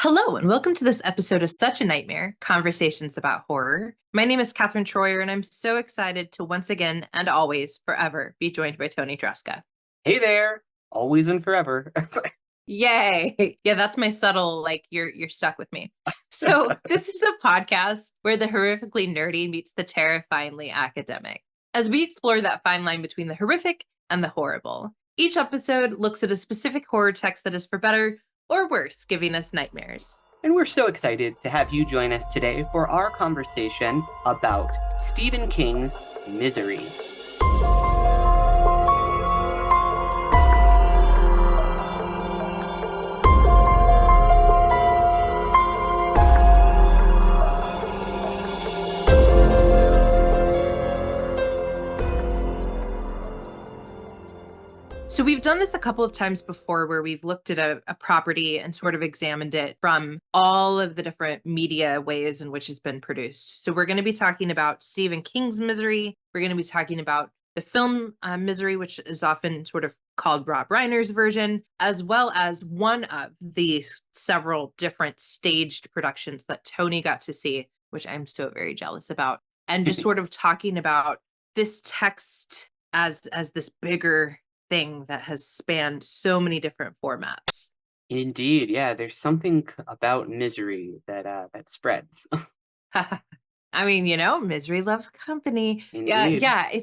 Hello, and welcome to this episode of Such a Nightmare Conversations about Horror. My name is Katherine Troyer, and I'm so excited to once again and always, forever, be joined by Toni Tresca. Hey there, always and forever. Yay! Yeah, that's my subtle, you're stuck with me. So, this is a podcast where the horrifically nerdy meets the terrifyingly academic, as we explore that fine line between the horrific and the horrible. Each episode looks at a specific horror text that is for better or worse, giving us nightmares. And we're so excited to have you join us today for our conversation about Stephen King's Misery. So we've done this a couple of times before where we've looked at a property and sort of examined it from all of the different media ways in which it's been produced. So we're going to be talking about Stephen King's Misery. We're going to be talking about the film Misery, which is often sort of called Rob Reiner's version, as well as one of the several different staged productions that Toni got to see, which I'm so very jealous about. And just sort of talking about this text as this bigger thing that has spanned so many different formats. Indeed, yeah, there's something about Misery that spreads. I mean, misery loves company. Yeah, Indeed. yeah,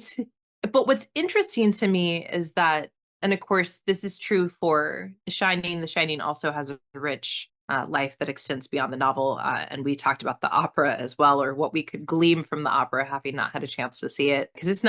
but what's interesting to me is that, and of course, this is true for The Shining. The Shining also has a rich life that extends beyond the novel. And we talked about the opera as well, or what we could glean from the opera, having not had a chance to see it. Because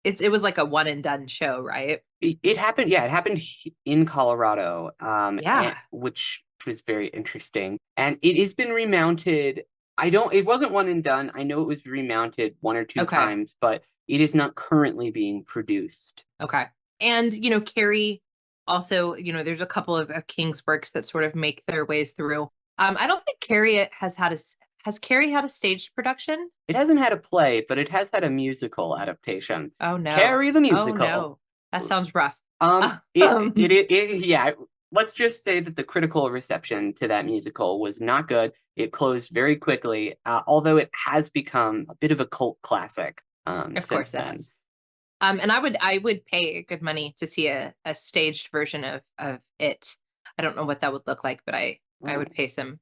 it was like a one and done show, right? It happened, yeah, it happened in Colorado, Yeah. which was very interesting. And it has been remounted. It wasn't one and done. I know it was remounted one or two Okay. times, but it is not currently being produced. Okay. And, Carrie also, there's a couple of King's works that sort of make their ways through. I don't think Carrie has Carrie had a staged production? It hasn't had a play, but it has had a musical adaptation. Oh no. Carrie the Oh musical. no. That sounds rough. Yeah. Let's just say that the critical reception to that musical was not good. It closed very quickly, although it has become a bit of a cult classic Of since course it then. has. And I would pay good money to see a staged version of it. I don't know what that would look like, but I Mm. would pay some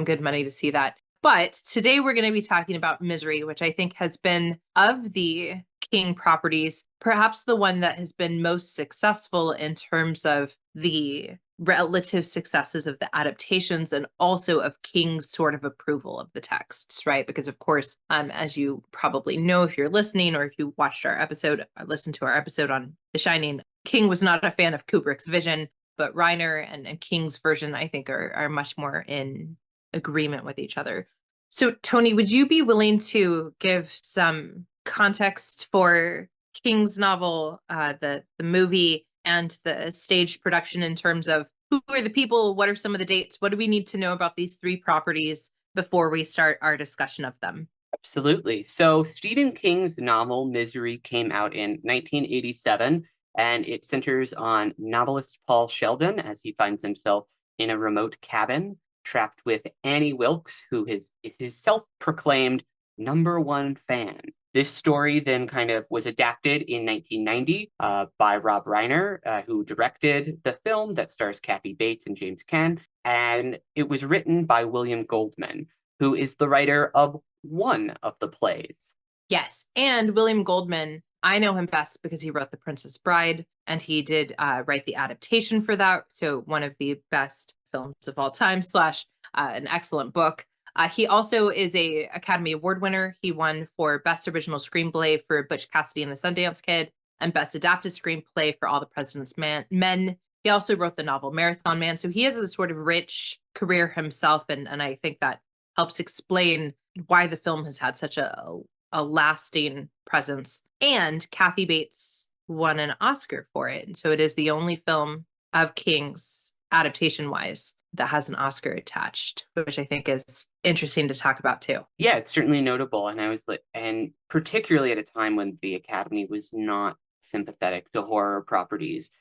good money to see that. But today we're going to be talking about Misery, which I think has been, of the King properties, perhaps the one that has been most successful in terms of the relative successes of the adaptations and also of King's sort of approval of the texts, right? Because of course, as you probably know if you're listening or if you watched our episode, listened to our episode on The Shining, King was not a fan of Kubrick's vision, but Reiner and King's version, I think, are much more in agreement with each other. So, Toni, would you be willing to give some context for King's novel, the movie, and the stage production in terms of who are the people, what are some of the dates, what do we need to know about these three properties before we start our discussion of them? Absolutely. So Stephen King's novel Misery came out in 1987, and it centers on novelist Paul Sheldon as he finds himself in a remote cabin, trapped with Annie Wilkes, who is his self-proclaimed number one fan. This story then kind of was adapted in 1990 by Rob Reiner, who directed the film that stars Kathy Bates and James Caan, and it was written by William Goldman, who is the writer of one of the plays. Yes. And William Goldman, I know him best because he wrote The Princess Bride and he did write the adaptation for that. So one of the best films of all time, slash an excellent book. He also is a Academy Award winner. He won for Best Original Screenplay for Butch Cassidy and the Sundance Kid and Best Adapted Screenplay for All the President's Men. He also wrote the novel Marathon Man. So he has a sort of rich career himself. And I think that helps explain why the film has had such a lasting presence. And Kathy Bates won an Oscar for it. And so it is the only film of King's adaptation wise that has an Oscar attached, which I think is interesting to talk about too. Yeah, it's certainly notable. And particularly at a time when the Academy was not sympathetic to horror properties.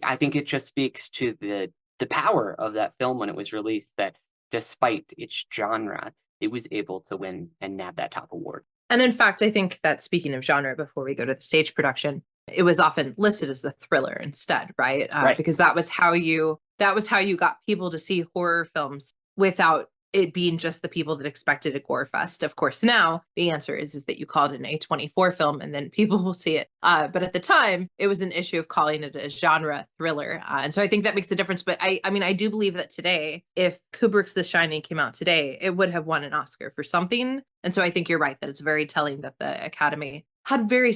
I think it just speaks to the power of that film when it was released, that despite its genre, it was able to win and nab that top award. And in fact, I think that speaking of genre, before we go to the stage production, it was often listed as a thriller instead, right? Right. Because that was how you got people to see horror films without it being just the people that expected a gore fest. Of course, now the answer is that you call it an A24 film and then people will see it. But at the time, it was an issue of calling it a genre thriller. And so I think that makes a difference. But I mean, I do believe that today, if Kubrick's The Shining came out today, it would have won an Oscar for something. And so I think you're right that it's very telling that the Academy had very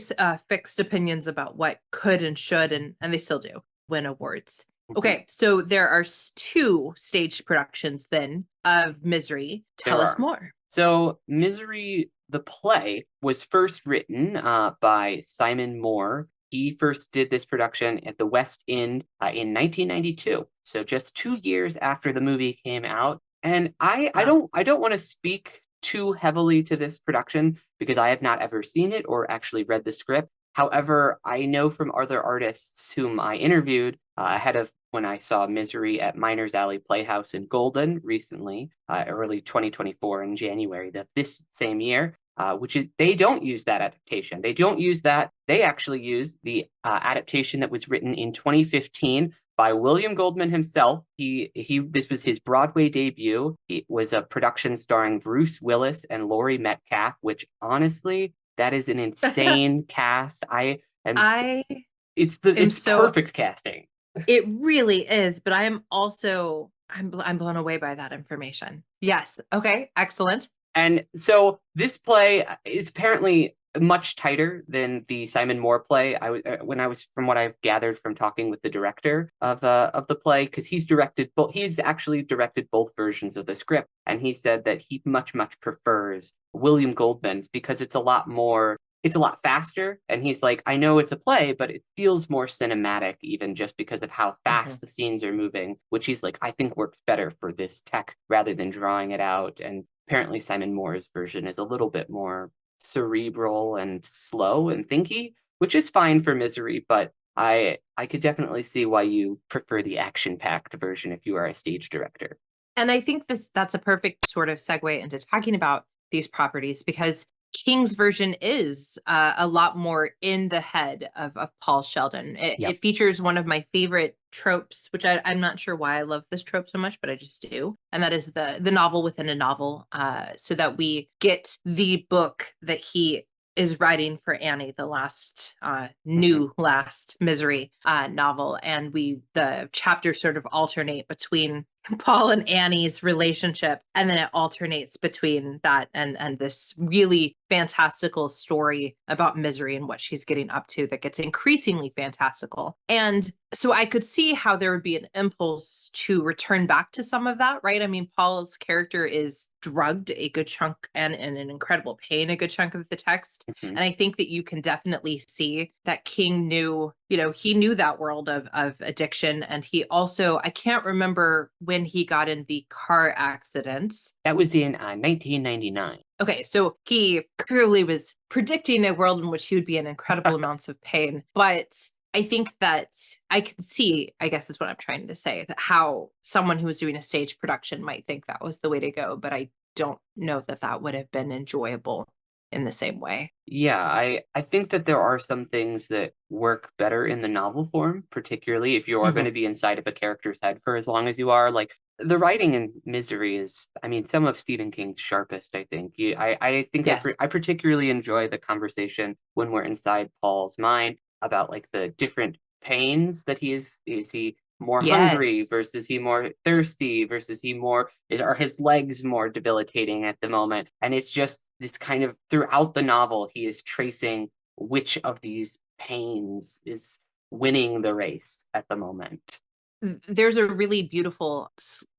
fixed opinions about what could and should, and they still do, win awards. Okay, so there are two staged productions then of Misery. Tell us more. So Misery, the play, was first written by Simon Moore. He first did this production at the West End in 1992. So just 2 years after the movie came out. And I don't want to speak too heavily to this production because I have not ever seen it or actually read the script. However, I know from other artists whom I interviewed ahead of when I saw Misery at Miners Alley Playhouse in Golden recently, early 2024 in January of this same year, which is they don't use that adaptation. They don't use that. They actually use the adaptation that was written in 2015 by William Goldman himself. This was his Broadway debut. It was a production starring Bruce Willis and Laurie Metcalf, which honestly, that is an insane cast. It's perfect casting. It really is, but I am also I'm blown away by that information. Yes. Okay. Excellent. And so this play is apparently much tighter than the Simon Moore play. From what I've gathered from talking with the director of the play, because he's actually directed both versions of the script, and he said that he much prefers William Goldman's because it's a lot faster. And he's like, I know it's a play, but it feels more cinematic, even just because of how fast the scenes are moving, which he's like, I think works better for this tech rather than drawing it out. And apparently Simon Moore's version is a little bit more cerebral and slow and thinky, which is fine for Misery, but I could definitely see why you prefer the action-packed version if you are a stage director. And I think that's a perfect sort of segue into talking about these properties, because King's version is a lot more in the head of Paul Sheldon. It features one of my favorite tropes, which I'm not sure why I love this trope so much, but I just do. And that is the novel within a novel, so that we get the book that he is writing for Annie, the last last Misery novel. And the chapters sort of alternate between Paul and Annie's relationship, and then it alternates between that and this really fantastical story about Misery and what she's getting up to that gets increasingly fantastical. And so I could see how there would be an impulse to return back to some of that, right? I mean, Paul's character is drugged a good chunk and in an incredible pain a good chunk of the text. And I think that you can definitely see that King knew, he knew that world of addiction. And he also, I can't remember when he got in the car accident. That was in 1999. Okay, so he clearly was predicting a world in which he would be in incredible amounts of pain. But I think that I can see, I guess is what I'm trying to say, that how someone who was doing a stage production might think that was the way to go. But I don't know that that would have been enjoyable in the same way. Yeah, I think that there are some things that work better in the novel form, particularly if you are going to be inside of a character's head for as long as you are. Like, the writing in Misery is, some of Stephen King's sharpest, I think. I think yes. I particularly enjoy the conversation when we're inside Paul's mind about like the different pains that he is he more hungry versus he more thirsty versus are his legs more debilitating at the moment. And it's just this kind of throughout the novel, he is tracing which of these pains is winning the race at the moment. There's a really beautiful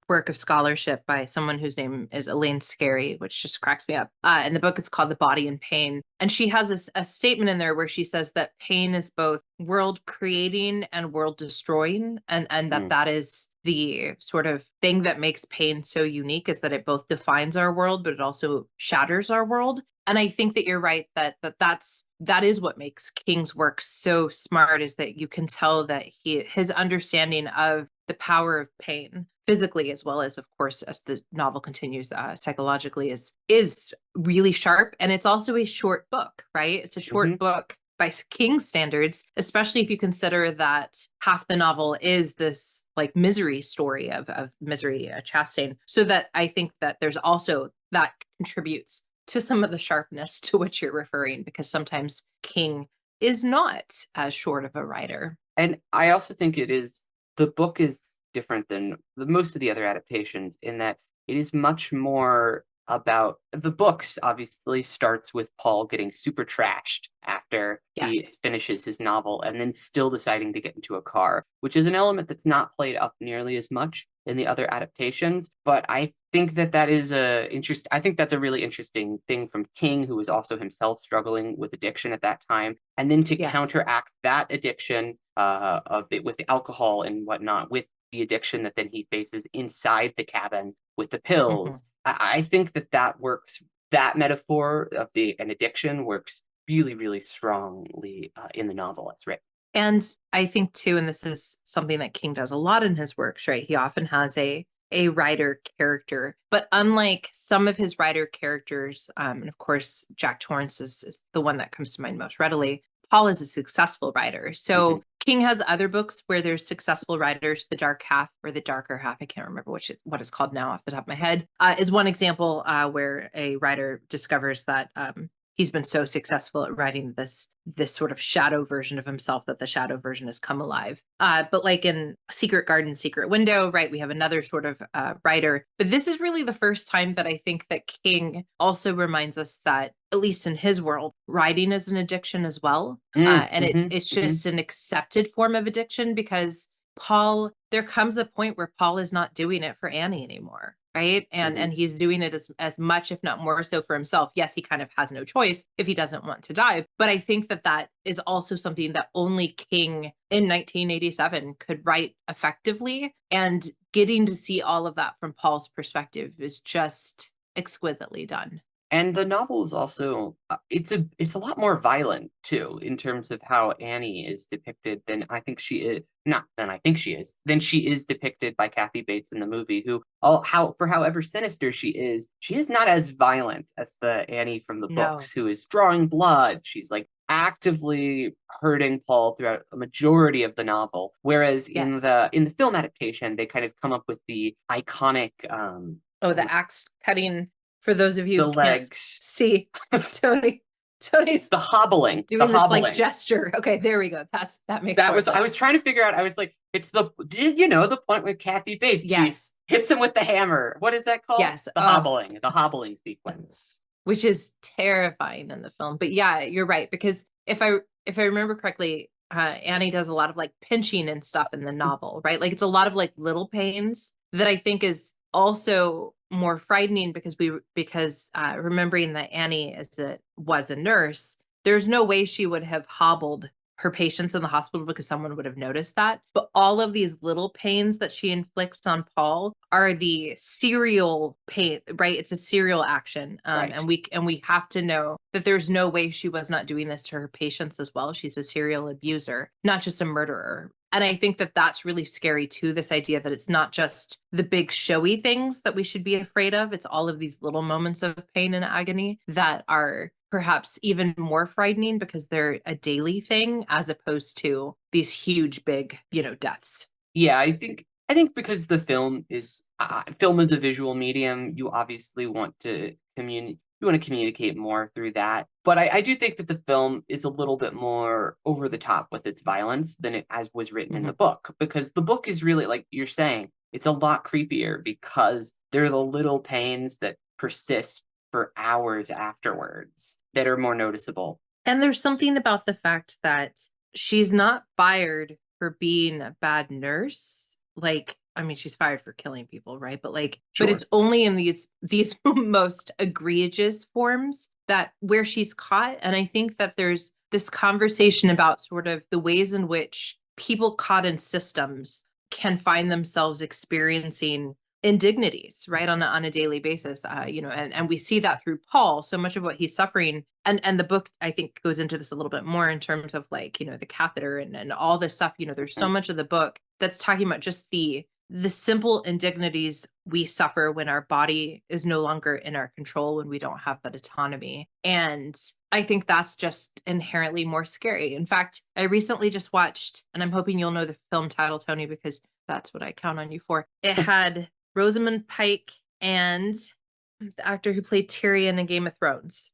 work of scholarship by someone whose name is Elaine Scarry, which just cracks me up. And the book is called The Body in Pain. And she has a statement in there where she says that pain is both world creating and world destroying. And that is the sort of thing that makes pain so unique, is that it both defines our world, but it also shatters our world. And I think that you're right that is what makes King's work so smart, is that you can tell that his understanding of the power of pain physically, as well as, of course, as the novel continues, psychologically, is really sharp. And it's also a short book, right? It's a short book by King standards, especially if you consider that half the novel is this like misery story of Misery, Chastain. So that I think that there's also that contributes to some of the sharpness to which you're referring, because sometimes King is not as short of a writer. And I also think the book is different than most of the other adaptations in that it is much more about the books. Obviously starts with Paul getting super trashed after he finishes his novel and then still deciding to get into a car, which is an element that's not played up nearly as much in the other adaptations. But I think that is I think that's a really interesting thing from King, who was also himself struggling with addiction at that time, and then to counteract that addiction of it with the alcohol and whatnot, with the addiction that then he faces inside the cabin with the pills. I think that works. That metaphor of an addiction works really, really strongly in the novel as written. And I think too, and this is something that King does a lot in his works, right? He often has a writer character, but unlike some of his writer characters, and of course, Jack Torrance is the one that comes to mind most readily, Paul is a successful writer. So King has other books where there's successful writers. The Dark Half, or The Darker Half, I can't remember what it's called now off the top of my head, is one example where a writer discovers that he's been so successful at writing this sort of shadow version of himself that the shadow version has come alive. But like in Secret Garden, Secret Window, right, we have another sort of writer. But this is really the first time that I think that King also reminds us that, at least in his world, writing is an addiction as well. And it's just an accepted form of addiction, because Paul, there comes a point where Paul is not doing it for Annie anymore. Right. And he's doing it as much, if not more so, for himself. Yes, he kind of has no choice if he doesn't want to die. But I think that is also something that only King in 1987 could write effectively. And getting to see all of that from Paul's perspective is just exquisitely done. And the novel is also it's a lot more violent too, in terms of how Annie is depicted than I think she is. Not than I think she is. Than she is depicted by Kathy Bates in the movie, who however sinister she is not as violent as the Annie from the books, who is drawing blood. She's like actively hurting Paul throughout a majority of the novel. Whereas in the film adaptation, they kind of come up with the iconic the axe cutting. For those of you who can't see, Tony's the hobbling, doing this like gesture. Okay, there we go. That makes sense. I was trying to figure out. I was like, did you know the point with Kathy Bates? She hits him with the hammer. What is that called? Yes, the hobbling sequence, which is terrifying in the film. But yeah, you're right, because if I remember correctly, Annie does a lot of like pinching and stuff in the novel, right? Like it's a lot of like little pains that I think is also more frightening, because remembering that Annie was a nurse, there's no way she would have hobbled her patients in the hospital because someone would have noticed that. But all of these little pains that she inflicts on Paul are the serial pain, right? It's a serial action. Right. And we have to know that there's no way she was not doing this to her patients as well. She's a serial abuser, not just a murderer. And I think that that's really scary too, this idea that it's not just the big showy things that we should be afraid of. It's all of these little moments of pain and agony that are perhaps even more frightening, because they're a daily thing as opposed to these huge, big, deaths. Yeah, I think because the film is a visual medium, you obviously want to communicate more through that. But I do think that the film is a little bit more over the top with its violence than it as was written in the book, because the book is really, like you're saying, it's a lot creepier, because they're the little pains that persist for hours afterwards that are more noticeable. And there's something about the fact that she's not fired for being a bad nurse. Like, I mean, she's fired for killing people, right? But but it's only in these most egregious forms that where she's caught. And I think that there's this conversation about sort of the ways in which people caught in systems can find themselves experiencing indignities, right, on a daily basis, and we see that through Paul. So much of what he's suffering, and the book, I think, goes into this a little bit more in terms of the catheter and all this stuff. There's so much of the book that's talking about just the simple indignities we suffer when our body is no longer in our control, when we don't have that autonomy. And I think that's just inherently more scary. In fact, I recently just watched, and I'm hoping you'll know the film title, Tony, because that's what I count on you for. It had Rosamund Pike and the actor who played Tyrion in Game of Thrones.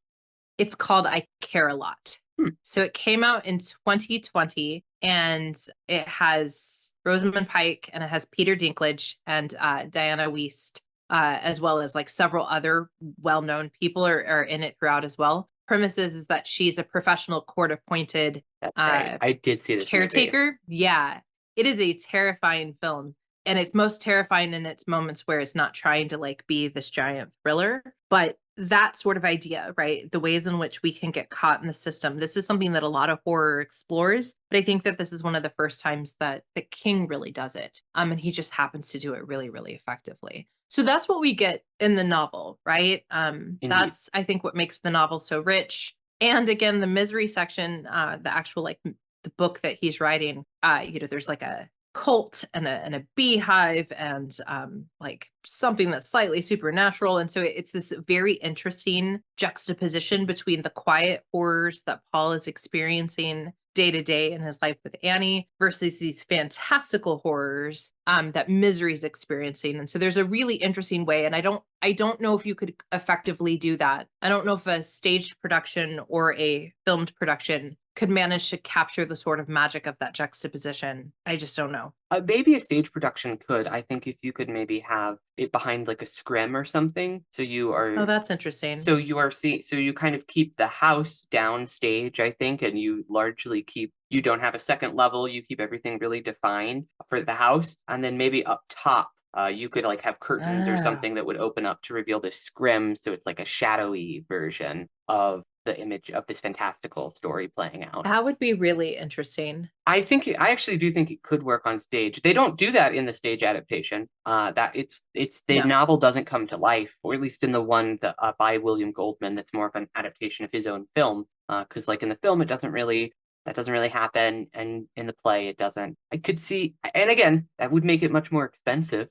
It's called I Care a Lot. So it came out in 2020, and it has Rosamund Pike and it has Peter Dinklage and Diana Wiest, as well as like several other well-known people are in it throughout as well. Premise is that she's a professional court-appointed That's right. I did see this movie. caretaker. Yeah, it is a terrifying film. And it's most terrifying in its moments where it's not trying to like be this giant thriller, but that sort of idea, right? The ways in which we can get caught in the system. This is something that a lot of horror explores, but I think that this is one of the first times that the King really does it. And he just happens to do it really, really effectively. So that's what we get in the novel, right? Indeed. That's, I think, what makes the novel so rich. And again, the misery section, the actual like the book that he's writing, there's like a cult and a beehive and like something that's slightly supernatural. And so it's this very interesting juxtaposition between the quiet horrors that Paul is experiencing day to day in his life with Annie versus these fantastical horrors that Misery's experiencing. And so there's a really interesting way. And I don't know if you could effectively do that. I don't know if a staged production or a filmed production could manage to capture the sort of magic of that juxtaposition. I just don't know. Maybe a stage production could. I think if you could maybe have it behind like a scrim or something, so you are. Oh, that's interesting. So you are seeing. So you kind of keep the house downstage, I think, and you largely keep. You don't have a second level. You keep everything really defined for the house, and then maybe up top. You could like have curtains or something that would open up to reveal this scrim, so it's like a shadowy version of the image of this fantastical story playing out. That would be really interesting. I actually do think it could work on stage. They don't do that in the stage adaptation. That it's the novel doesn't come to life, or at least in the one that by William Goldman, that's more of an adaptation of his own film. Because like in the film, that doesn't really happen, and in the play, it doesn't. I could see, and again, that would make it much more expensive.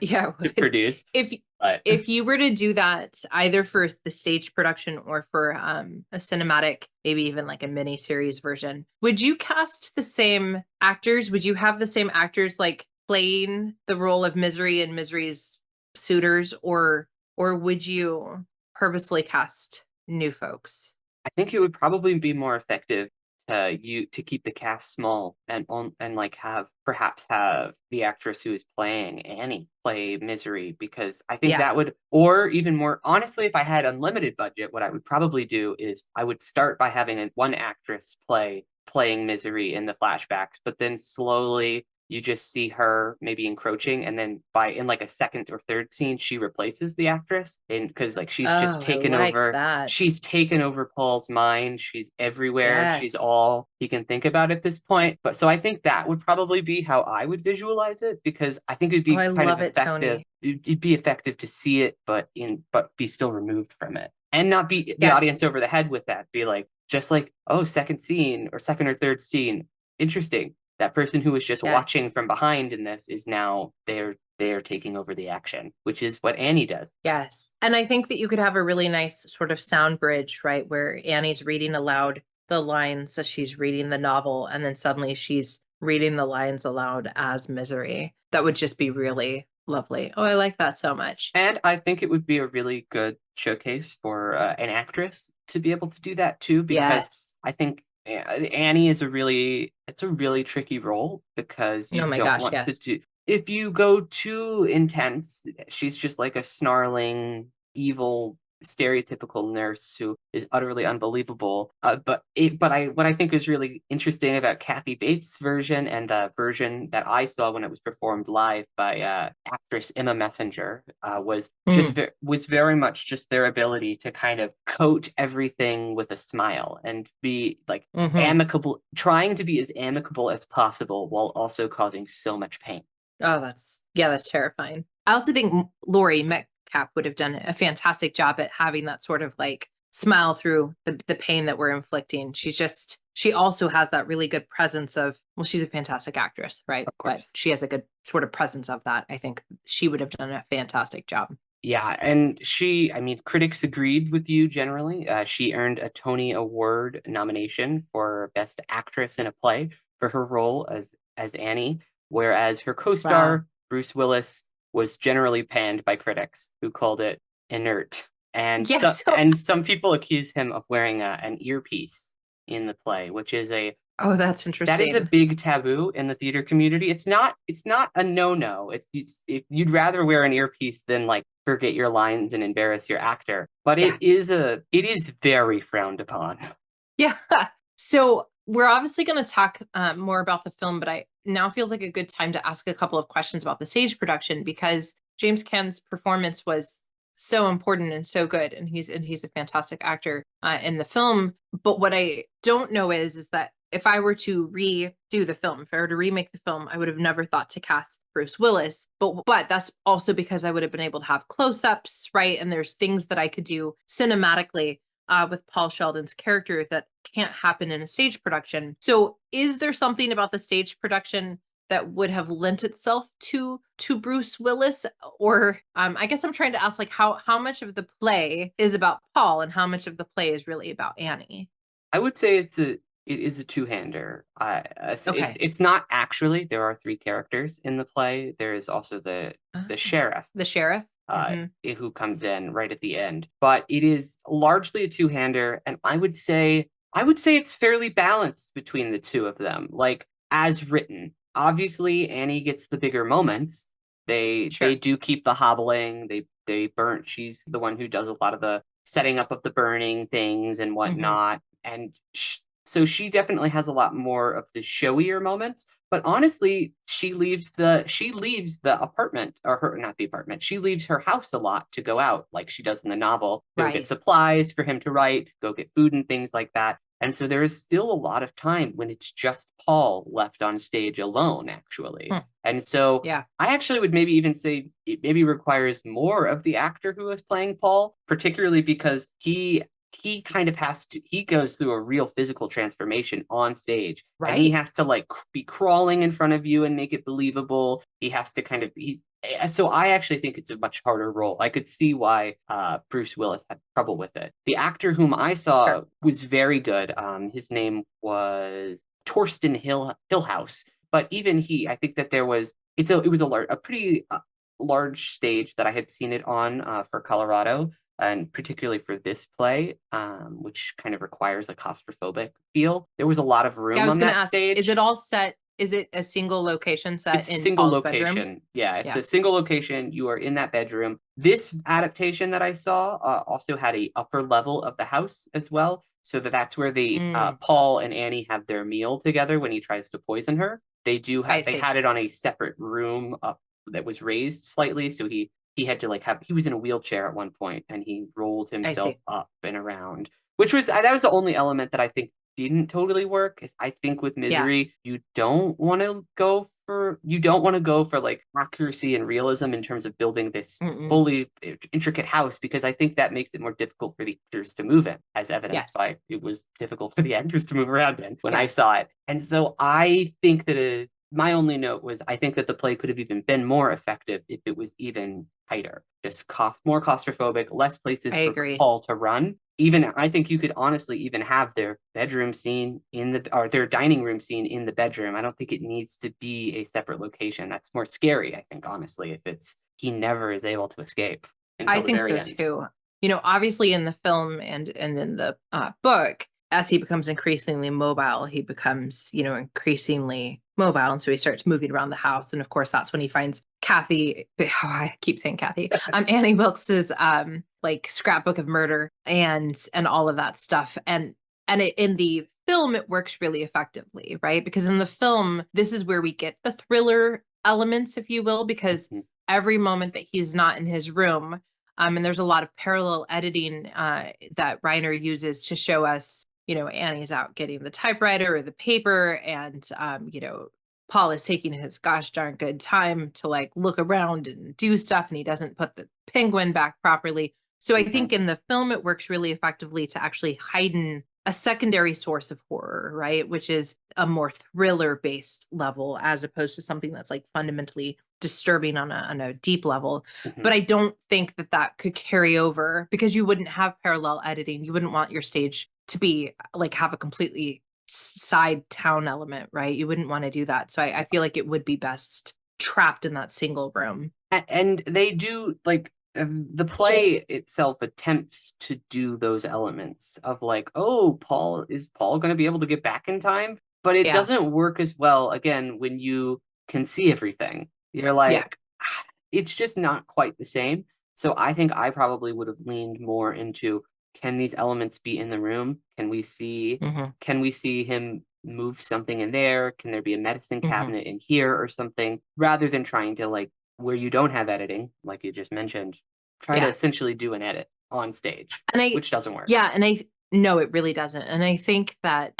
Yeah, to produce. If you were to do that either for the stage production or for a cinematic, maybe even like a mini series version, would you cast the same actors? Would you have the same actors like playing the role of Misery and Misery's suitors, or would you purposefully cast new folks? I think it would probably be more effective to keep the cast small and like perhaps have the actress who is playing Annie play Misery, because I think that would, or even more honestly, if I had unlimited budget, what I would probably do is I would start by having one actress playing Misery in the flashbacks, but then slowly you just see her maybe encroaching, and then in like a second or third scene she replaces the actress, and because like she's just taken over that. She's taken over Paul's mind. She's everywhere. She's all he can think about at this point. But so I think that would probably be how I would visualize it, because I think it'd be kind of effective. It'd be effective to see it, but be still removed from it, and not be the audience over the head with that. Be like, just like, oh, second scene or second or third scene, interesting. That person who was just watching from behind in this is now they're taking over the action, which is what Annie does. Yes. And I think that you could have a really nice sort of sound bridge, right? Where Annie's reading aloud the lines as she's reading the novel, and then suddenly she's reading the lines aloud as Misery. That would just be really lovely. Oh, I like that so much. And I think it would be a really good showcase for an actress to be able to do that too, because I think Annie is a really tricky role, because you don't want to do, if you go too intense, she's just like a snarling, evil, stereotypical nurse who is utterly unbelievable. What I think is really interesting about Kathy Bates' version and the version that I saw when it was performed live by actress Emma Messenger was very much just their ability to kind of coat everything with a smile and be like amicable, trying to be as amicable as possible while also causing so much pain. Oh, that's terrifying. I also think Laurie Metcalf would have done a fantastic job at having that sort of like smile through the pain that we're inflicting. She also has that really good presence of, well, she's a fantastic actress, right? Of But course. she has a good sort of presence of that. I think she would have done a fantastic job. Yeah, and she, I mean, critics agreed with you generally. She earned a Tony Award nomination for Best Actress in a Play for her role as Annie, whereas her Wow. co-star Bruce Willis was generally panned by critics who called it inert. Yeah, so And some people accuse him of wearing an earpiece in the play, which is a oh, that's that is a interesting. big taboo in the theater community. It's not a no-no. You'd rather wear an earpiece than like forget your lines and embarrass your actor. But Yeah. it is very frowned upon. Yeah. So we're obviously going to talk more about the film, but I now feels like a good time to ask a couple of questions about the stage production because James Caan's performance was so important and so good, and he's a fantastic actor in the film. But what I don't know is that if I were to redo the film, if I were to remake the film, I would have never thought to cast Bruce Willis. But that's also because I would have been able to have close-ups, right? And there's things that I could do cinematically with Paul Sheldon's character that can't happen in a stage production. So, is there something about the stage production that would have lent itself to Bruce Willis? Or I guess I'm trying to ask, like, how much of the play is about Paul and how much of the play is really about Annie? I would say it is a two-hander. Okay. It's not actually. There are three characters in the play. There is also the Ah, sheriff, the sheriff. uh, Hmm. who comes in right at the end. But it is largely a two-hander, and I would say it's fairly balanced between the two of them, like as written. Obviously, Annie gets the bigger moments. They Sure. do keep the hobbling. They burn. She's the one who does a lot of the setting up of the burning things and Hmm. whatnot, and so she definitely has a lot more of the showier moments. But honestly, she leaves the apartment, or her, not the apartment. She leaves her house a lot to go out, like she does in the novel, go get Right. supplies for him to write, go get food and things like that. And so there is still a lot of time when it's just Paul left on stage alone, actually. Hmm. And so Yeah. I actually would maybe even say it maybe requires more of the actor who is playing Paul, particularly because he kind of has to he goes through a real physical transformation on stage, and he Right. has to like be crawling in front of you and make it believable. He has to kind of he so I actually think it's a much harder role. I could see why Bruce Willis had trouble with it. The actor whom I Sure. saw was very good. His name was Torsten Hillhouse, but even he, I think that it was a pretty large stage that I had seen it on for Colorado, and particularly for this play, which kind of requires a claustrophobic feel. There was a lot of Yeah, I room was on going to that ask, is it stage. all set? Is it a single location set It's in single Paul's bedroom? location. Yeah, it's Yeah. a single location. You are in that bedroom. This adaptation that I saw also had a upper level of the house as well, so that's where the Mm, Paul and Annie have their meal together when he tries to poison her. I They see. had it on a separate room up that was raised slightly, so he had to like have he was in a wheelchair at one point and he rolled I himself see. up and around, which was that was the only element that I think didn't totally work. I think with Yeah. Misery, you don't want to go for like accuracy and realism in terms of building this Mm-mm. fully intricate house, because I think that makes it more difficult for the actors to move in, as evidenced Yes. by it was difficult for the actors to move around in when I Yeah. saw it. And so I think that my only note was I think that the play could have even been more effective if it was even tighter, just more claustrophobic, less I places for agree. Paul to run. Even I think you could honestly even have their bedroom scene or their dining room scene in the bedroom. I don't think it needs to be a separate location. That's more scary, I think, honestly, if it's he never is able to escape I until the think very so end. too. Obviously in the film and in the book, as he becomes increasingly mobile, he becomes, increasingly mobile. And so he starts moving around the house. And of course, that's when he finds Kathy. Oh, I keep saying Kathy. Annie Wilkes's like scrapbook of murder and all of that stuff. In the film, it works really effectively, right? Because in the film, this is where we get the thriller elements, if you will, because Mhm. every moment that he's not in his room, and there's a lot of parallel editing that Reiner uses to show us, Annie's out getting the typewriter or the paper, and Paul is taking his gosh darn good time to like look around and do stuff, and he doesn't put the penguin back properly. So I Mhm. think in the film, it works really effectively to actually heighten a secondary source of horror, right? Which is a more thriller based level as opposed to something that's like fundamentally disturbing on a deep level. Mhm. But I don't think that that could carry over because you wouldn't have parallel editing. You wouldn't want your stage to be like have a completely side town element, right? You wouldn't want to do that. So I feel like it would be best trapped in that single room. And they do like the play itself attempts to do those elements of like, oh, Paul going to be able to get back in time? But it Yeah. doesn't work as well again when you can see everything. You're Yeah. like, it's just not quite the same. So I think I probably would have leaned more into, can these elements be in the room? Hmm. Can we see him move something in there? Can there be a medicine Hmm. cabinet in here or something? Rather than trying to like where you don't have editing, like you just mentioned, try to Yeah. essentially do an edit on stage, And I, which doesn't work. yeah, and I, no, it really doesn't. And I think that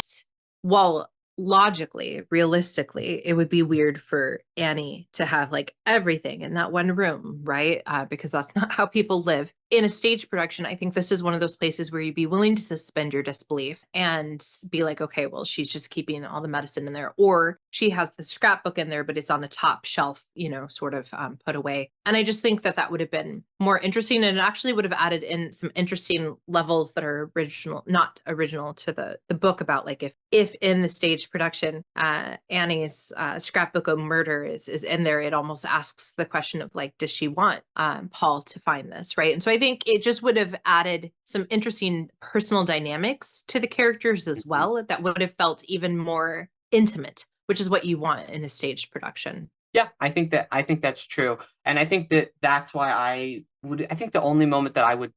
while logically, realistically, it would be weird for Annie to have like everything in that one room, right? Because that's not how people live. In a stage production, I think this is one of those places where you'd be willing to suspend your disbelief and be like, okay, well, she's just keeping all the medicine in there, or she has the scrapbook in there, but it's on a top shelf, sort of put away. And I just think that that would have been more interesting, and it actually would have added in some interesting levels that are original, not original to the book about like if in the stage production, Annie's scrapbook of murder is in there, it almost asks the question of like, does she want Paul to find this, right? And so I think it just would have added some interesting personal dynamics to the characters as Mhm. well that would have felt even more intimate, which is what you want in a staged production. Yeah, I think that's true, and I think that that's why I think the only moment that I would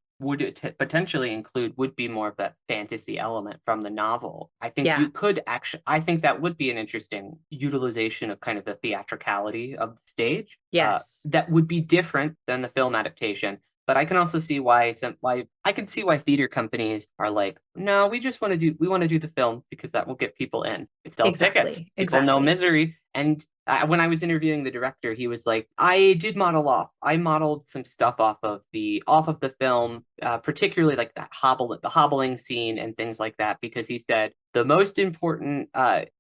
potentially include would be more of that fantasy element from the novel. I think Yeah. you could actually, I think that would be an interesting utilization of kind of the theatricality of the stage. Yes. That would be different than the film adaptation. But I can also see why I can see why theater companies are like, no, we want to do the film because that will get people in. It sells tickets. Exactly. People know Exactly. Misery, and when I was interviewing the director, he was like, "I did model off. I modeled some stuff off of the film, particularly like the hobbling scene and things like that, because he said the most important.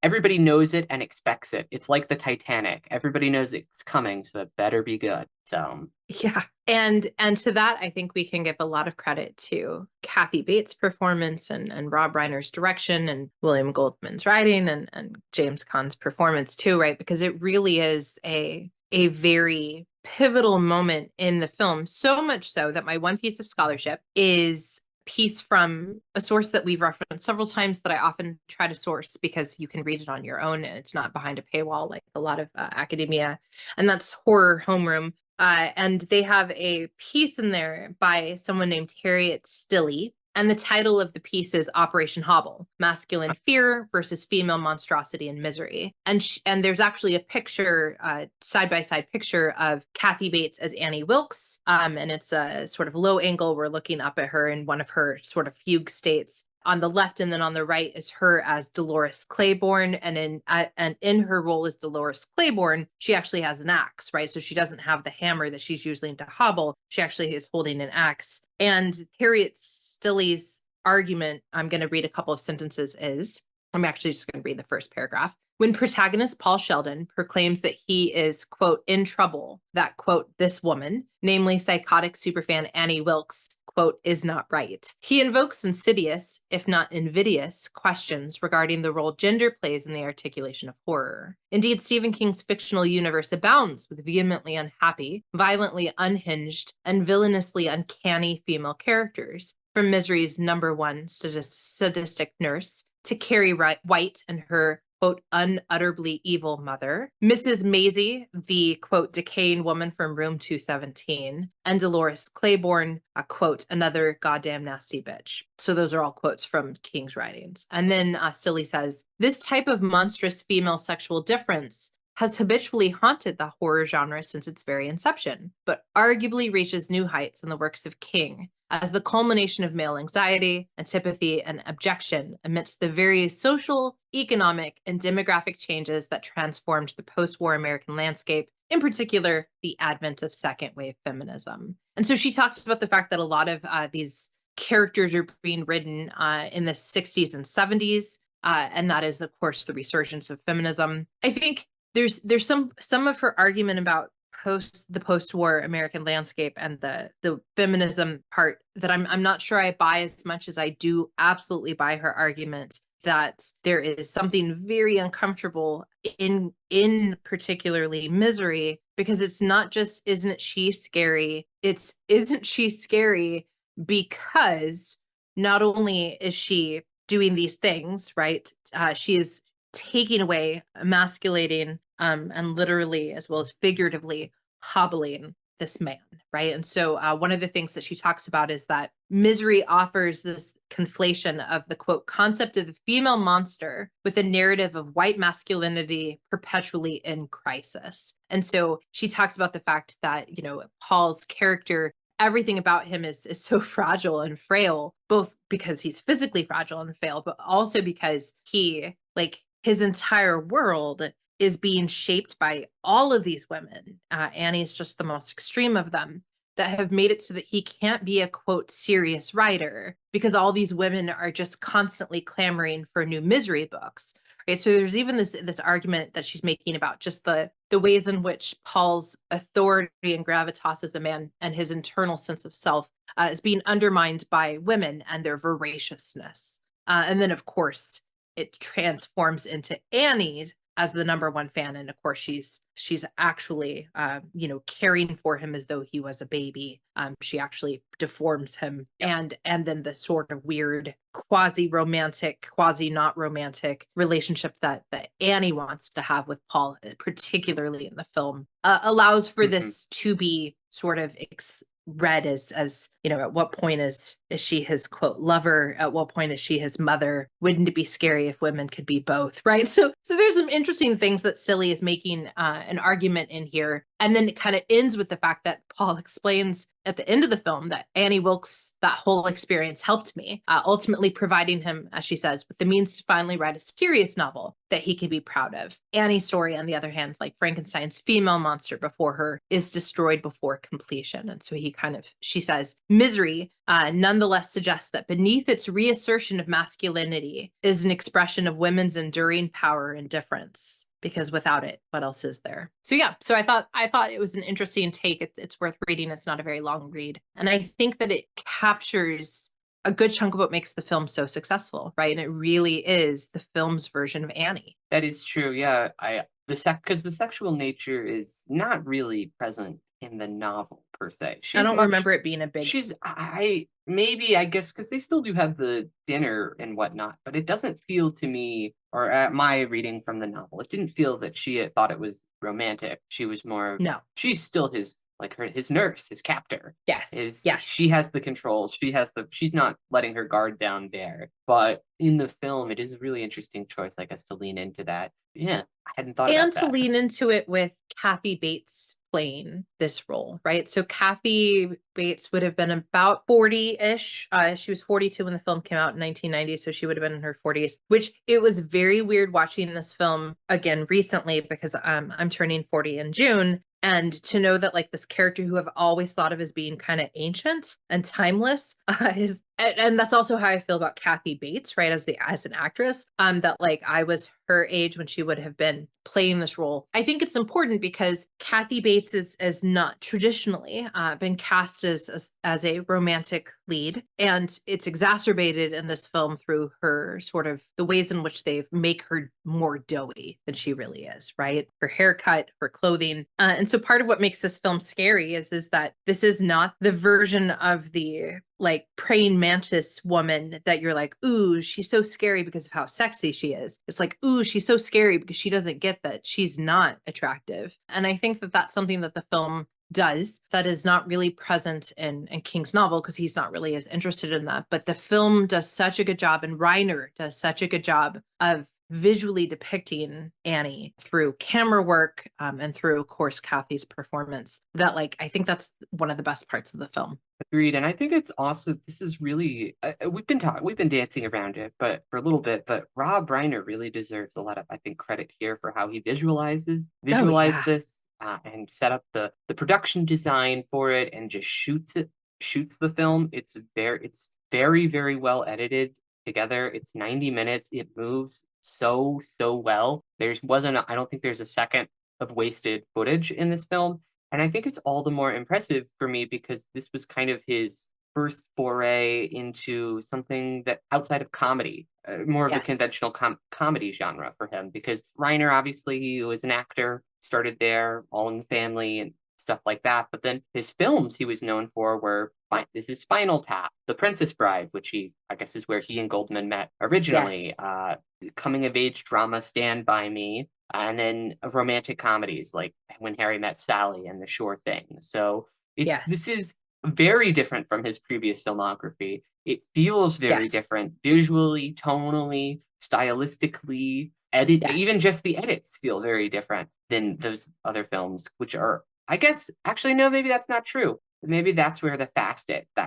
Everybody knows it and expects it. It's like the Titanic. Everybody knows it's coming, so it better be good." So Yeah. And to that, I think we can give a lot of credit to Kathy Bates' performance and Rob Reiner's direction and William Goldman's writing and James Caan's performance too, right? Because it really is a very pivotal moment in the film, so much so that my one piece of scholarship is piece from a source that we've referenced several times that I often try to source because you can read it on your own. It's not behind a paywall like a lot of academia, and that's Horror Homeroom. And they have a piece in there by someone named Harriet Stilley. And the title of the piece is Operation Hobble: Masculine Fear versus Female Monstrosity and Misery. And there's actually a picture, side by side picture of Kathy Bates as Annie Wilkes. And it's a sort of low angle. We're looking up at her in one of her sort of fugue states on the left, and then on the right is her as Dolores Claiborne, and in her role as Dolores Claiborne, she actually has an axe, right? So she doesn't have the hammer that she's using to hobble. She actually is holding an axe. And Harriet Stilley's argument, I'm going to read a couple of sentences, is I'm actually just going to read the first paragraph. When protagonist Paul Sheldon proclaims that he is, quote, in trouble, that, quote, this woman, namely psychotic superfan Annie Wilkes, quote, is not right. He invokes insidious, if not invidious, questions regarding the role gender plays in the articulation of horror. Indeed, Stephen King's fictional universe abounds with vehemently unhappy, violently unhinged, and villainously uncanny female characters, from Misery's number one sadistic nurse to Carrie White and her, quote, unutterably evil mother, Mrs. Maisie, the, quote, decaying woman from room 217, and Dolores Claiborne, a, quote, another goddamn nasty bitch. So those are all quotes from King's writings. And then Stilley says, this type of monstrous female sexual difference has habitually haunted the horror genre since its very inception, but arguably reaches new heights in the works of King as the culmination of male anxiety, antipathy, and abjection amidst the various social, economic, and demographic changes that transformed the post-war American landscape in particular, the advent of second wave feminism. And so she talks about the fact that a lot of these characters are being written in the 60s and 70s. And that is, of course, the resurgence of feminism. I think there's some of her argument about the post-war American landscape and the feminism part that I'm not sure I buy as much as I do absolutely buy her argument that there is something very uncomfortable in particularly Misery, because it's not just isn't she scary, it's isn't she scary because not only is she doing these things, right? She is taking away, emasculating, and literally as well as figuratively hobbling this man, right? And so one of the things that she talks about is that Misery offers this conflation of the quote concept of the female monster with a narrative of white masculinity perpetually in crisis. And so she talks about the fact that, you know, Paul's character, everything about him is so fragile and frail, both because he's physically fragile and frail, but also because he, like, his entire world is being shaped by all of these women. Annie's just the most extreme of them, that have made it so that he can't be a quote serious writer because all these women are just constantly clamoring for new Misery books. Okay, so there's even this argument that she's making about just the ways in which Paul's authority and gravitas as a man and his internal sense of self is being undermined by women and their voraciousness. And then, of course, it transforms into Annie's as the number one fan, and of course she's actually you know, caring for him as though he was a baby. She actually deforms him. And then the sort of weird quasi romantic, quasi not romantic relationship that Annie wants to have with Paul, particularly in the film, allows for this to be sort of read as, you know, at what point is she his quote lover, at what point is she his mother, wouldn't it be scary if women could be both, right? So there's some interesting things that Silly is making an argument in here, and then it kind of ends with the fact that Paul explains at the end of the film that Annie Wilkes, that whole experience helped me, ultimately providing him, as she says, with the means to finally write a serious novel that he can be proud of. Annie's story, on the other hand, like Frankenstein's female monster before her, is destroyed before completion. And so she says, Misery nonetheless suggests that beneath its reassertion of masculinity is an expression of women's enduring power and difference. Because without it, what else is there? So yeah, so I thought it was an interesting take. It's worth reading. It's not a very long read. And I think that it captures a good chunk of what makes the film so successful, right? And it really is the film's version of Annie. That is true. Yeah, because the sexual nature is not really present in the novel per se. I don't remember it being a big. I guess because they still do have the dinner and whatnot, but it doesn't feel to me, or at my reading from the novel, it didn't feel that she had thought it was romantic. She was more, no, she's still his nurse, his captor. Yes. She has the control. She's not letting her guard down there. But in the film, it is a really interesting choice, I guess, to lean into that. Yeah, I hadn't thought about that. And to lean into it with Kathy Bates playing this role, right? So Kathy Bates would have been about 40-ish. She was 42 when the film came out in 1990, so she would have been in her 40s, which it was very weird watching this film again recently because I'm turning 40 in June. And to know that like this character who I've always thought of as being kind of ancient and timeless and that's also how I feel about Kathy Bates, right? As an actress, that like I was her age when she would have been playing this role. I think it's important because Kathy Bates is not traditionally been cast as a romantic lead, and it's exacerbated in this film through her sort of the ways in which they make her more doughy than she really is, right? Her haircut, her clothing, and so part of what makes this film scary is that this is not the version of the like praying mantis woman that you're like, ooh, she's so scary because of how sexy she is. It's like, ooh, she's so scary because she doesn't get that she's not attractive. And I think that that's something that the film does that is not really present in King's novel because he's not really as interested in that. But the film does such a good job, and Reiner does such a good job of visually depicting Annie through camera work and through, of course, Kathy's performance, that like I think that's one of the best parts of the film. Agreed. And I think it's also, this is really, we've been dancing around it, but for a little bit, but Rob Reiner really deserves a lot of, I think, credit here for how he visualized this and set up the production design for it and just shoots the film. It's very very well edited together. It's 90 minutes. It moves so well. I don't think there's a second of wasted footage in this film. And I think it's all the more impressive for me because this was kind of his first foray into something that outside of comedy, more of the Yes. conventional comedy genre for him. Because Reiner, obviously, he was an actor, started there, All in the Family, and stuff like that. But then his films he was known for were this is Spinal Tap, The Princess Bride, which I guess is where he and Goldman met originally. Yes. Coming of age drama Stand By Me, and then romantic comedies like When Harry Met Sally and The Sure Thing. So this Yes. is very different from his previous filmography. It feels very Yes. different visually, tonally, stylistically. Yes. Even just the edits feel very different than those other films, which are, I guess, actually, no, maybe that's not true. Maybe that's where that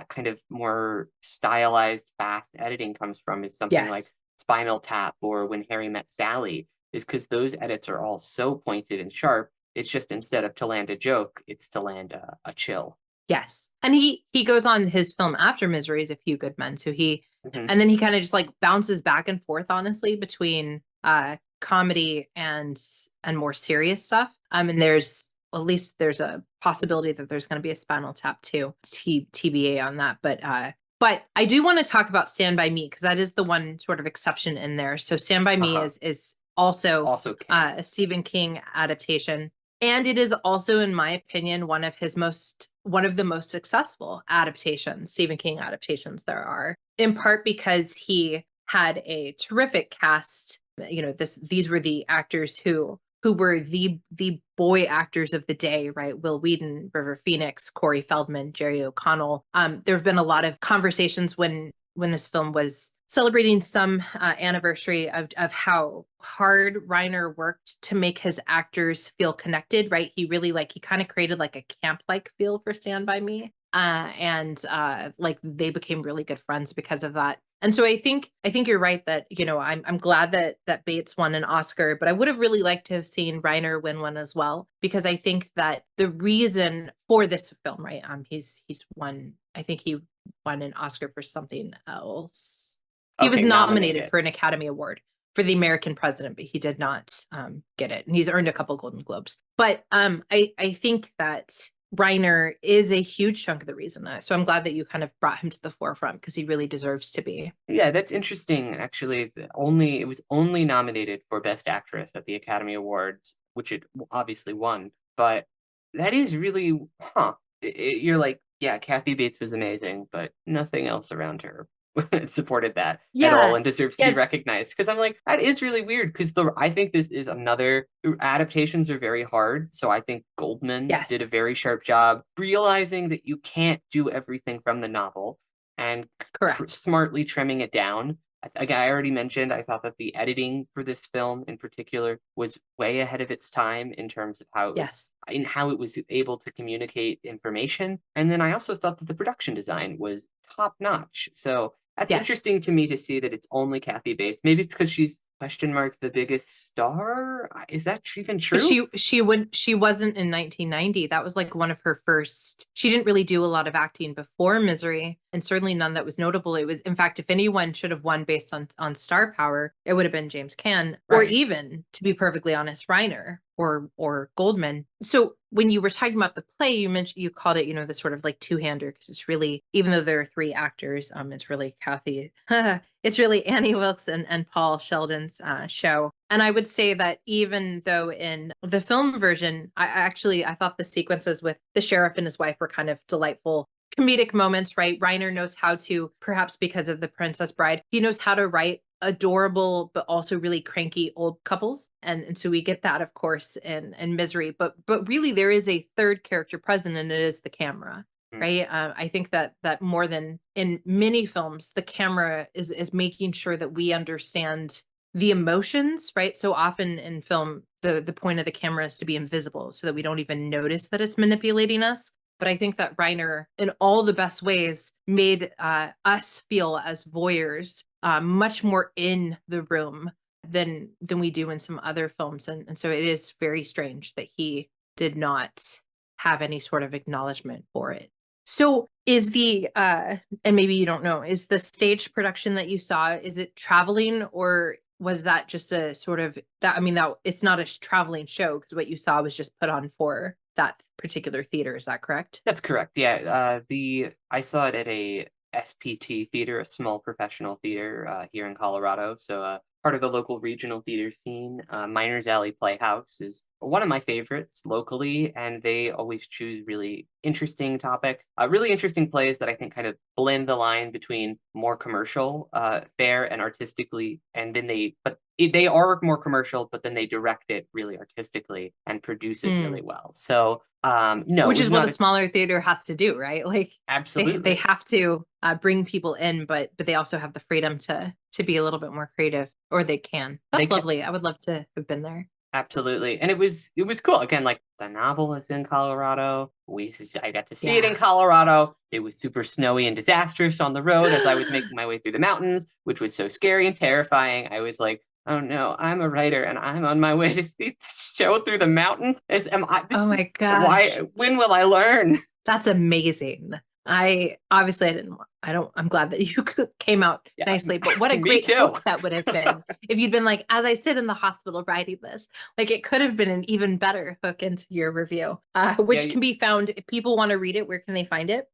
kind of more stylized, fast editing comes from, is something like Yes. Spinal Tap or When Harry Met Sally, is because those edits are all so pointed and sharp. It's just instead of to land a joke, it's to land a chill. Yes. And he goes on his film after Misery is A Few Good Men. So Mhm. and then he kind of just like bounces back and forth, honestly, between comedy and more serious stuff. And there's at least there's a possibility that there's going to be a Spinal Tap too. TBA on that. But I do want to talk about Stand By Me because that is the one sort of exception in there. So Stand By Me Uh-huh. is also Also Caan. a Stephen King adaptation. And it is also, in my opinion, one of the most successful adaptations, Stephen King adaptations there are, in part because he had a terrific cast. You know, these were the actors who were the boy actors of the day, right? Will Wheaton, River Phoenix, Corey Feldman, Jerry O'Connell. There have been a lot of conversations when this film was celebrating some anniversary of how hard Reiner worked to make his actors feel connected, right? He kind of created like a camp-like feel for Stand By Me. And like they became really good friends because of that. And so I think you're right that, you know, I'm glad that Bates won an Oscar, but I would have really liked to have seen Reiner win one as well, because I think that the reason for this film, right? He's won, I think he won an Oscar for something else. He was Okay, nominated nominated. for an Academy Award for The American President, but he did not get it. And he's earned a couple Golden Globes. But I think that Reiner is a huge chunk of the reason. So I'm glad that you kind of brought him to the forefront because he really deserves to be. Yeah, that's interesting. Actually, it was only nominated for Best Actress at the Academy Awards, which it obviously won. But that is really, huh? You're like, yeah, Kathy Bates was amazing, but nothing else around her supported that at all Yeah. and deserves to Yeah, be it's recognized. Because I'm like, that is really weird. Because I think this is another adaptations are very hard. So I think Goldman did yes. a very sharp job realizing that you can't do everything from the novel and Correct. smartly trimming it down. Again, I already mentioned I thought that the editing for this film in particular was way ahead of its time in terms of Yes. how it was able to communicate information. And then I also thought that the production design was top notch. So that's Yes. interesting to me to see that it's only Kathy Bates. Maybe it's because she's question mark the biggest star. Is that even But true? she wasn't in 1990. That was like one of her first. She didn't really do a lot of acting before Misery, and certainly none that was notable. It was, in fact, if anyone should have won based on star power, it would have been James Caan, or Right. even, to be perfectly honest, Reiner or Goldman. So when you were talking about the play, you called it, you know, the sort of like two-hander, because it's really, even though there are three actors, it's really Kathy. It's really Annie Wilkes and Paul Sheldon's show. And I would say that even though in the film version, I thought the sequences with the sheriff and his wife were kind of delightful comedic moments, right? Reiner knows how to, perhaps because of The Princess Bride, he knows how to write adorable but also really cranky old couples, and so we get that, of course, in Misery, but really there is a third character present, and it is the camera, Mm. right? I think that more than in many films, the camera is making sure that we understand the emotions, right? So often in film, the point of the camera is to be invisible so that we don't even notice that it's manipulating us. But I think that Reiner, in all the best ways, made us feel as voyeurs much more in the room than we do in some other films, and so it is very strange that he did not have any sort of acknowledgement for it. So is the and maybe you don't know, is the stage production that you saw, is it traveling, or was that just a sort of that, I mean, that it's not a traveling show because what you saw was just put on for that particular theater, is that correct? That's correct. Yeah. I saw it at a SPT theater, a small professional theater here in Colorado. So part of the local regional theater scene. Miners Alley Playhouse is one of my favorites locally, and they always choose really interesting topics, really interesting plays that I think kind of blend the line between more commercial fare and artistically, and then they are more commercial, but then they direct it really artistically and produce it really well. So no, it Which was is what not a smaller theater has to do, right? Like they absolutely. have to bring people in, but they also have the freedom to be a little bit more creative, or they can. They That's can lovely. I would love to have been there. absolutely, and it was cool. Again, like the novel is in Colorado. I got to see it in Yeah. Colorado. It was super snowy and disastrous on the road as I was making my way through the mountains, which was so scary and terrifying. I was like, oh no, I'm a writer and I'm on my way to see this show through the mountains. Oh This is my why, gosh. when will I learn? That's amazing. I didn't, I'm glad that you came out Yeah, nicely, but what a me great too. hook that would have been if you'd been like, as I sit in the hospital writing this, like it could have been an even better hook into your review, which Yeah, can be found if people want to read it. Where can they find it?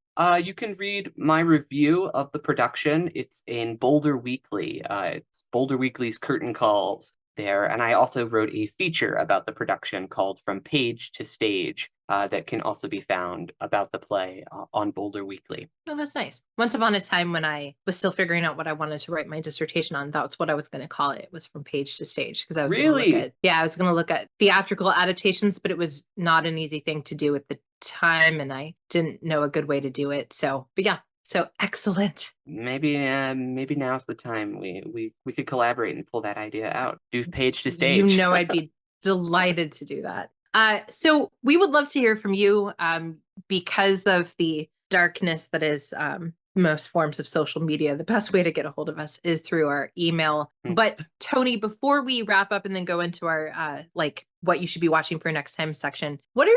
you can read my review of the production. It's in Boulder Weekly. It's Boulder Weekly's Curtain Calls there. And I also wrote a feature about the production called From Page to Stage that can also be found about the play on Boulder Weekly. Oh, that's nice. Once upon a time when I was still figuring out what I wanted to write my dissertation on, that's what I was going to call it. It was From Page to Stage, because I was going to look Really? at, yeah, I was going to look at theatrical adaptations, but it was not an easy thing to do at the time, and I didn't know a good way to do it. So, but yeah, so excellent. Maybe now's the time we could collaborate and pull that idea out. Do Page to You Stage. know, I'd be delighted to do that. So we would love to hear from you, because of the darkness that is most forms of social media. The best way to get a hold of us is through our email. But Toni, before we wrap up and then go into our like what you should be watching for next time section, what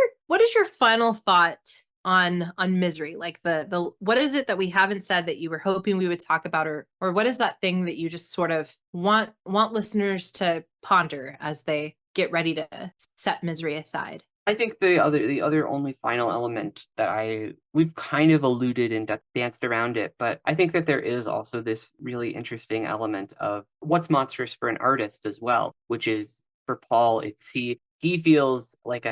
is your final thought on Misery? Like the what is it that we haven't said that you were hoping we would talk about, or what is that thing that you just sort of want listeners to ponder as they get ready to set Misery aside? I think the other only final element that we've kind of alluded and danced around it, but I think that there is also this really interesting element of what's monstrous for an artist as well, which is for Paul, it's he feels like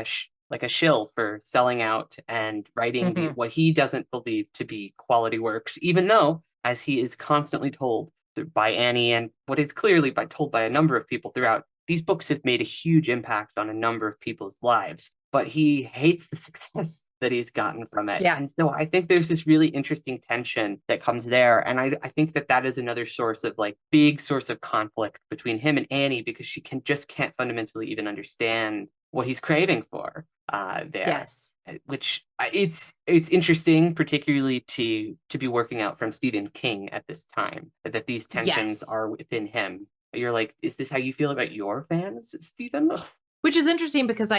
like a shill for selling out and writing Mm-hmm. what he doesn't believe to be quality works, even though, as he is constantly told by Annie and what is clearly told by a number of people throughout, these books have made a huge impact on a number of people's lives, but he hates the success that he's gotten from it. Yeah. And so I think there's this really interesting tension that comes there. And I think that is another source of like big source of conflict between him and Annie, because she can't fundamentally even understand what he's craving for there. Yes. Which it's interesting, particularly to be working out from Stephen King at this time, that these tensions Yes. are within him. You're like, is this how you feel about your fans, Stephen? Which is interesting because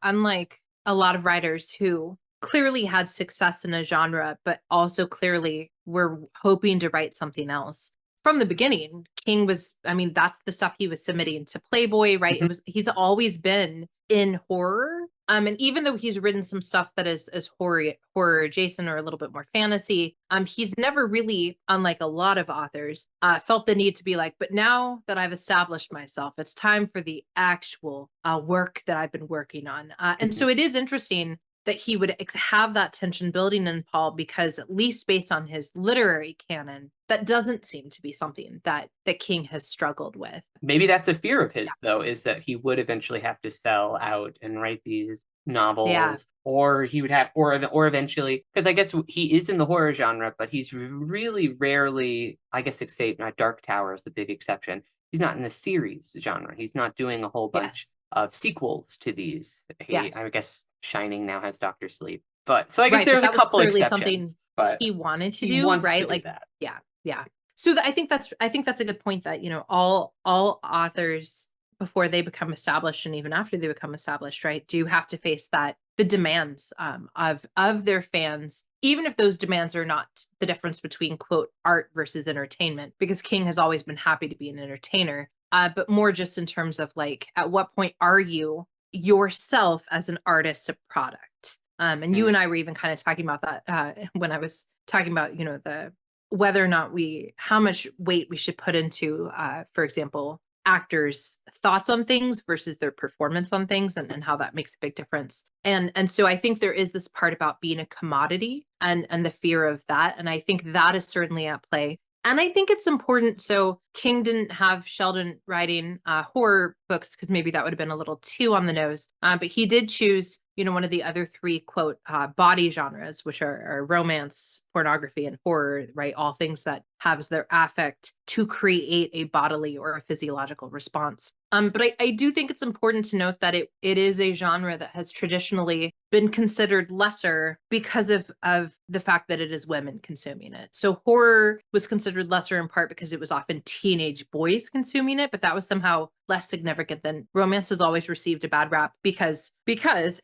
unlike a lot of writers who clearly had success in a genre, but also clearly were hoping to write something else from the beginning, King was, I mean, that's the stuff he was submitting to Playboy, right? He's always been in horror. And even though he's written some stuff that is horror adjacent or a little bit more fantasy, he's never really, unlike a lot of authors, felt the need to be like, but now that I've established myself, it's time for the actual work that I've been working on. And so it is interesting that he would have that tension building in Paul, because at least based on his literary canon, that doesn't seem to be something that King has struggled with. Maybe that's a fear of his, though, is that he would eventually have to sell out and write these Yeah. novels, or he would have, or eventually, because I guess he is in the horror genre, but he's really rarely, I guess, except not Dark Tower is the big exception. He's not in the series genre. He's not doing a whole bunch Yes. of sequels to these. I Yes. guess Shining now has Doctor Sleep, but so I guess Right. But there's a that was couple clearly something exceptions, but he wanted to he do, wants to right? do Like, that. yeah. Yeah. So I think that's a good point that, all authors before they become established and even after they become established, right, do have to face the demands of their fans, even if those demands are not the difference between, quote, art versus entertainment, because King has always been happy to be an entertainer, but more just in terms of like, at what point are you yourself as an artist a product? And you and I were even kind of talking about that when I was talking about, the whether or not how much weight we should put into, for example, actors' thoughts on things versus their performance on things, and how that makes a big difference. And so I think there is this part about being a commodity and the fear of that. And I think that is certainly at play. And I think it's important. So King didn't have Sheldon writing horror books because maybe that would have been a little too on the nose. But he did choose, one of the other three, quote, body genres, which are romance, pornography, and horror, right? All things that have as their affect to create a bodily or a physiological response. But I do think it's important to note that it is a genre that has traditionally been considered lesser because of the fact that it is women consuming it. So horror was considered lesser in part because it was often teenage boys consuming it, but that was somehow less significant than romance. Has always received a bad rap because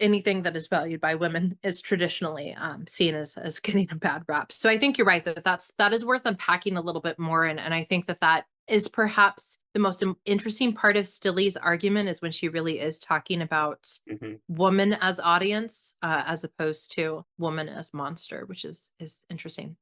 anything that is valued by women is traditionally seen as getting a bad rap. So I think you're right that is worth unpacking a little bit more, and I think that is perhaps the most interesting part of Stillie's argument, is when she really is talking about woman as audience as opposed to woman as monster, which is interesting.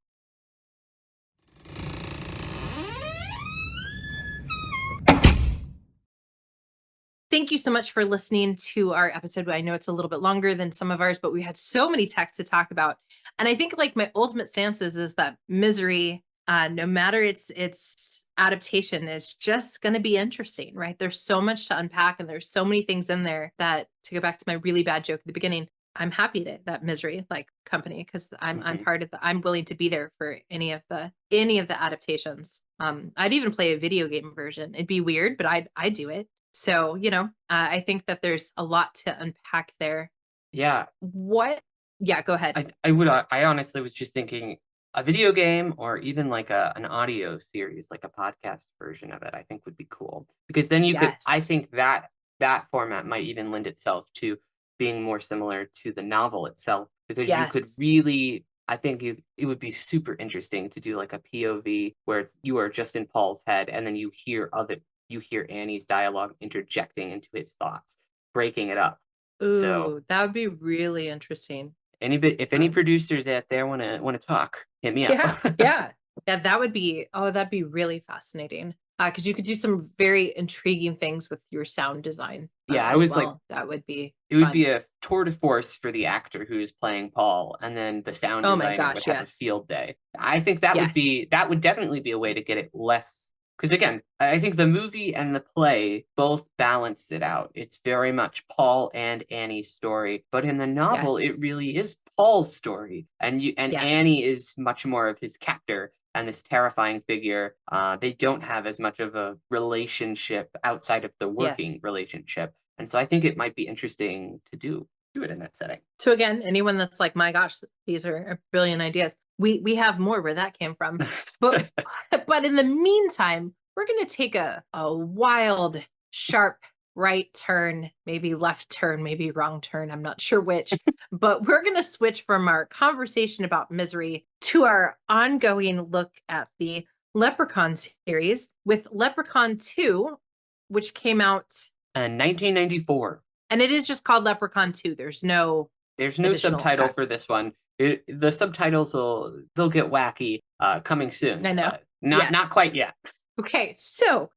Thank you so much for listening to our episode. I know it's a little bit longer than some of ours, but we had so many texts to talk about. And I think like my ultimate stance is that Misery, no matter its adaptation, is just going to be interesting, right? There's so much to unpack, and there's so many things in there that, to go back to my really bad joke at the beginning, I'm happy that Misery like company, because I'm part of I'm willing to be there for any of the adaptations. I'd even play a video game version. It'd be weird, but I'd do it. So, I think that there's a lot to unpack there. Yeah. Yeah, go ahead. I honestly was just thinking a video game, or even like an audio series, like a podcast version of it, I think would be cool, because then I think that format might even lend itself to being more similar to the novel itself, because you could really, I think it would be super interesting to do like a POV where you are just in Paul's head, and then you hear Annie's dialogue interjecting into his thoughts, breaking it up. Ooh, so that would be really interesting. If any producers out there want to talk, hit me up. Yeah, that would be that'd be really fascinating. Because you could do some very intriguing things with your sound design. Yeah, I was like, that would be. It would be a tour de force for the actor who's playing Paul, and then the sound designer would have a field day. I think that would definitely be a way to get it less. Because again, I think the movie and the play both balance it out. It's very much Paul and Annie's story, but in the novel, it really is Paul's story, and Annie is much more of his captor and this terrifying figure. They don't have as much of a relationship outside of the working relationship, and so I think it might be interesting to do it in that setting. So again, anyone that's like, my gosh, these are brilliant ideas, we have more where that came from. But in the meantime, we're going to take a wild, sharp right turn, maybe left turn, maybe wrong turn. I'm not sure which, but we're going to switch from our conversation about Misery to our ongoing look at the Leprechaun series with Leprechaun 2, which came out in 1994. And it is just called Leprechaun 2. There's no subtitle for this one. The subtitles they'll get wacky coming soon. I know. Not quite yet. Okay, so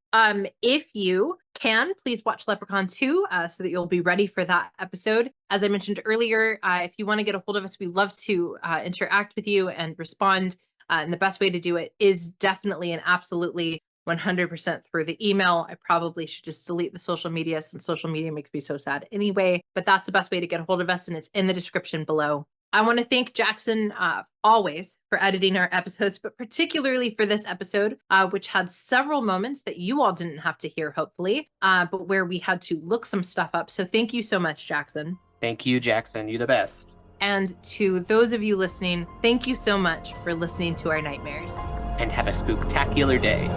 if you can, please watch Leprechaun 2 so that you'll be ready for that episode. As I mentioned earlier, if you want to get a hold of us, we love to interact with you and respond. And the best way to do it is definitely and absolutely 100% through the email. I probably should just delete the social media, since social media makes me so sad anyway, but that's the best way to get a hold of us, and it's in the description below. I want to thank Jackson always for editing our episodes, but particularly for this episode, which had several moments that you all didn't have to hear, hopefully, but where we had to look some stuff up. So thank you so much, Jackson. Thank you, Jackson. You're the best. And to those of you listening, thank you so much for listening to our nightmares. And have a spooktacular day.